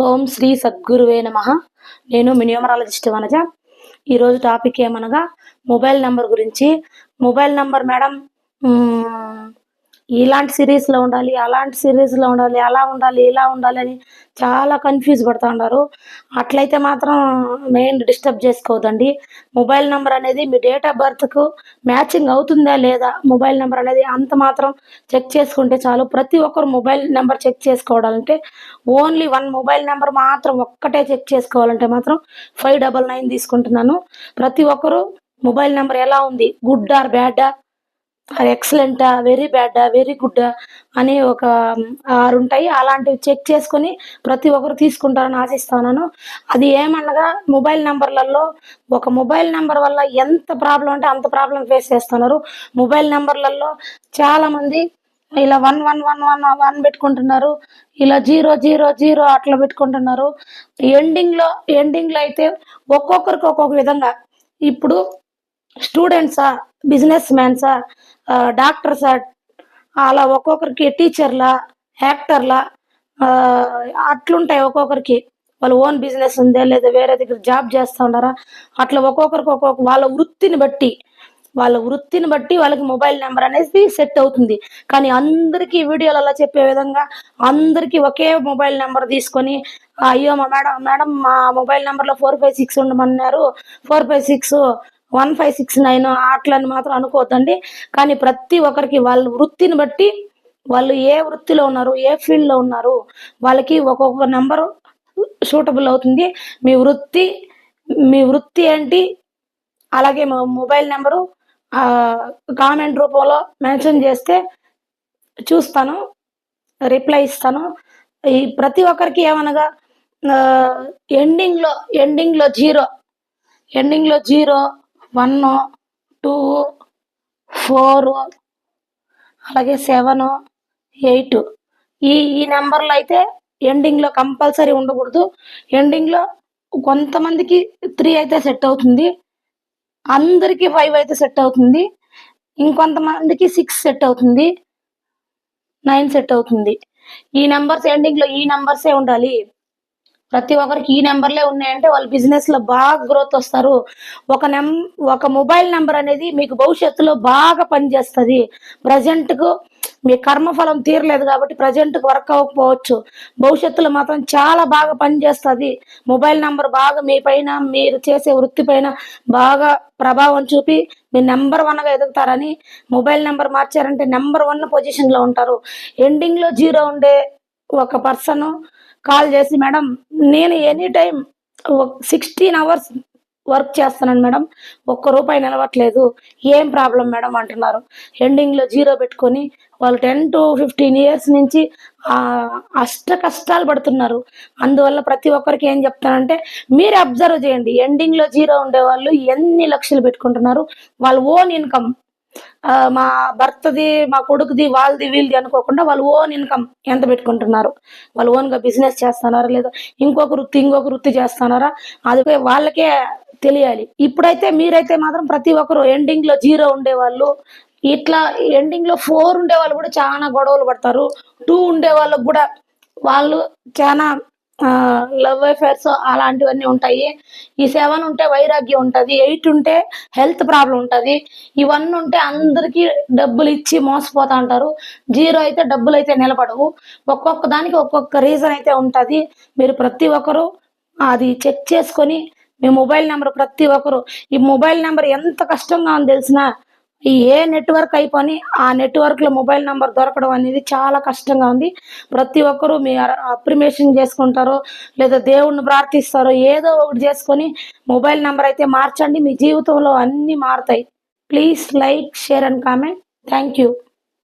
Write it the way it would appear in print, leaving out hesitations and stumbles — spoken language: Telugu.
ఓం శ్రీ సద్గురువే నమః. నేను మీ న్యూమరాలజిస్ట్ వనజ. ఈరోజు టాపిక్ ఏమనగా మొబైల్ నెంబర్ గురించి. మొబైల్ నెంబర్ మేడం ఇలాంటి సిరీస్లో ఉండాలి, అలాంటి సిరీస్లో ఉండాలి, అలా ఉండాలి, ఇలా ఉండాలి అని చాలా కన్ఫ్యూజ్ పడుతూ ఉన్నారు. అట్లయితే మాత్రం మెయిన్ డిస్టర్బ్ చేసుకోవద్దండి. మొబైల్ నెంబర్ అనేది మీ డేట్ ఆఫ్ బర్త్కు మ్యాచింగ్ అవుతుందా లేదా, మొబైల్ నెంబర్ అనేది అంత మాత్రం చెక్ చేసుకుంటే చాలు. ప్రతి ఒక్కరు మొబైల్ నెంబర్ చెక్ చేసుకోవాలంటే ఓన్లీ వన్ మొబైల్ నెంబర్ మాత్రం ఒక్కటే చెక్ చేసుకోవాలంటే మాత్రం 599 తీసుకుంటున్నాను. ప్రతి ఒక్కరు మొబైల్ నెంబర్ ఎలా ఉంది, గుడ్ ఆర్ బ్యాడా, ఎక్సలెంటా, వెరీ బ్యాడా, వెరీ గుడ్డా అని ఒక 6 ఉంటాయి. అలాంటివి చెక్ చేసుకొని ప్రతి ఒక్కరు తీసుకుంటారని ఆశిస్తున్నాను. అది ఏమనగా మొబైల్ నెంబర్లలో ఒక మొబైల్ నెంబర్ వల్ల ఎంత ప్రాబ్లం అంటే అంత ప్రాబ్లం ఫేస్ చేస్తున్నారు. మొబైల్ నెంబర్లలో చాలామంది ఇలా 1111 పెట్టుకుంటున్నారు, ఇలా 000 అట్లా పెట్టుకుంటున్నారు. ఎండింగ్లో అయితే ఒక్కొక్కరికి ఒక్కొక్క విధంగా. ఇప్పుడు స్టూడెంట్సా, బిజినెస్ మ్యాన్సా, డాక్టర్సా, అలా ఒక్కొక్కరికి టీచర్లా, యాక్టర్లా అట్లుంటాయి. ఒక్కొక్కరికి వాళ్ళ ఓన్ బిజినెస్ ఉందా లేదా వేరే దగ్గర జాబ్ చేస్తూ ఉన్నారా, అట్లా ఒక్కొక్కరికి ఒక్కొక్క వాళ్ళ వృత్తిని బట్టి వాళ్ళకి మొబైల్ నెంబర్ అనేది సెట్ అవుతుంది. కానీ అందరికీ వీడియోలలో చెప్పే విధంగా అందరికీ ఒకే మొబైల్ నెంబర్ తీసుకొని అయ్యో మేడం మా మొబైల్ నెంబర్లో 456 ఉండమన్నారు, 456 1569 అట్లని మాత్రం అనుకోవద్దండి. కానీ ప్రతి ఒక్కరికి వాళ్ళ వృత్తిని బట్టి వాళ్ళు ఏ వృత్తిలో ఉన్నారు, ఏ ఫీల్డ్లో ఉన్నారు, వాళ్ళకి ఒక్కొక్క నెంబరు సూటబుల్ అవుతుంది. మీ వృత్తి ఏంటి, అలాగే మొబైల్ నెంబరు కామెంట్ రూపంలో మెన్షన్ చేస్తే చూస్తాను, రిప్లై ఇస్తాను. ఈ ప్రతి ఒక్కరికి ఏమనగా ఎండింగ్లో 0, 1 2 4 అలాగే 7 8 ఈ నెంబర్లో అయితే ఎండింగ్లో కంపల్సరీ ఉండకూడదు. ఎండింగ్లో కొంతమందికి 3 అయితే సెట్ అవుతుంది, అందరికీ 5 అయితే సెట్ అవుతుంది, ఇంకొంతమందికి 6 సెట్ అవుతుంది, 9 సెట్ అవుతుంది. ఈ నెంబర్స్ ఎండింగ్లో ఈ నెంబర్సే ఉండాలి. ప్రతి ఒక్కరికి ఈ నెంబర్లే ఉన్నాయంటే వాళ్ళు బిజినెస్లో బాగా గ్రోత్ వస్తారు. ఒక మొబైల్ నెంబర్ అనేది మీకు భవిష్యత్తులో బాగా పనిచేస్తుంది. ప్రజెంట్కు మీ కర్మఫలం తీరలేదు కాబట్టి ప్రజెంట్కి వర్క్ అవ్వకపోవచ్చు, భవిష్యత్తులో మాత్రం చాలా బాగా పనిచేస్తుంది. మొబైల్ నెంబర్ బాగా మీ పైన, మీరు చేసే వృత్తి పైన బాగా ప్రభావం చూపి మీరు నెంబర్ 1గా ఎదుగుతారని. మొబైల్ నెంబర్ మార్చారంటే నెంబర్ 1 పొజిషన్లో ఉంటారు. ఎండింగ్లో 0 ఉండే ఒక పర్సన్ కాల్ చేసి మేడం నేను ఎనీ టైం 16 hours వర్క్ చేస్తున్నాను మేడం, ₹1 నిలవట్లేదు, ఏం ప్రాబ్లం మేడం అంటున్నారు. ఎండింగ్లో 0 పెట్టుకొని వాళ్ళు 10 to 15 years నుంచి కష్టాలు పడుతున్నారు. అందువల్ల ప్రతి ఒక్కరికి ఏం చెప్తానంటే మీరే అబ్జర్వ్ చేయండి. ఎండింగ్లో 0 ఉండేవాళ్ళు ఎన్ని లక్షలు పెట్టుకుంటున్నారు. వాళ్ళ ఓన్ ఇన్కమ్, మా భర్తది, మా కొడుకుది, వాళ్ళది, వీళ్ళది అనుకోకుండా వాళ్ళు ఓన్ ఇన్కమ్ ఎంత పెట్టుకుంటున్నారు, వాళ్ళు ఓన్గా బిజినెస్ చేస్తున్నారా లేదా ఇంకొక వృత్తి చేస్తున్నారా, అది వాళ్ళకే తెలియాలి. ఇప్పుడైతే మీరైతే మాత్రం ప్రతి ఒక్కరు ఎండింగ్లో 0 ఉండేవాళ్ళు, ఇట్లా ఎండింగ్లో 4 ఉండేవాళ్ళు కూడా చాలా గొడవలు పడతారు. 2 ఉండే వాళ్ళకు కూడా వాళ్ళు చాలా లవ్ అఫేర్స్ అలాంటివన్నీ ఉంటాయి. ఈ 7 ఉంటే వైరాగ్యం ఉంటుంది, 8 ఉంటే హెల్త్ ప్రాబ్లం ఉంటుంది, ఈ 1 ఉంటే అందరికీ డబ్బులు ఇచ్చి మోసపోతూ ఉంటారు. 0 అయితే డబ్బులు అయితే నిలబడవు. ఒక్కొక్క దానికి ఒక్కొక్క రీజన్ అయితే ఉంటుంది. మీరు ప్రతి ఒక్కరు అది చెక్ చేసుకొని మీ మొబైల్ నెంబర్ ప్రతి ఒక్కరు, ఈ మొబైల్ నెంబర్ ఎంత కష్టంగా ఉంది తెలిసిన, ఏ నెట్వర్క్ అయిపోయి ఆ నెట్వర్క్లో మొబైల్ నెంబర్ దొరకడం అనేది చాలా కష్టంగా ఉంది. ప్రతి ఒక్కరూ మీ అప్రిమేషన్ చేసుకుంటారో లేదా దేవుణ్ణి ప్రార్థిస్తారో ఏదో ఒకటి చేసుకొని మొబైల్ నెంబర్ అయితే మార్చండి. మీ జీవితంలో అన్నీ మారుతాయి. Please like, share and comment. Thank you.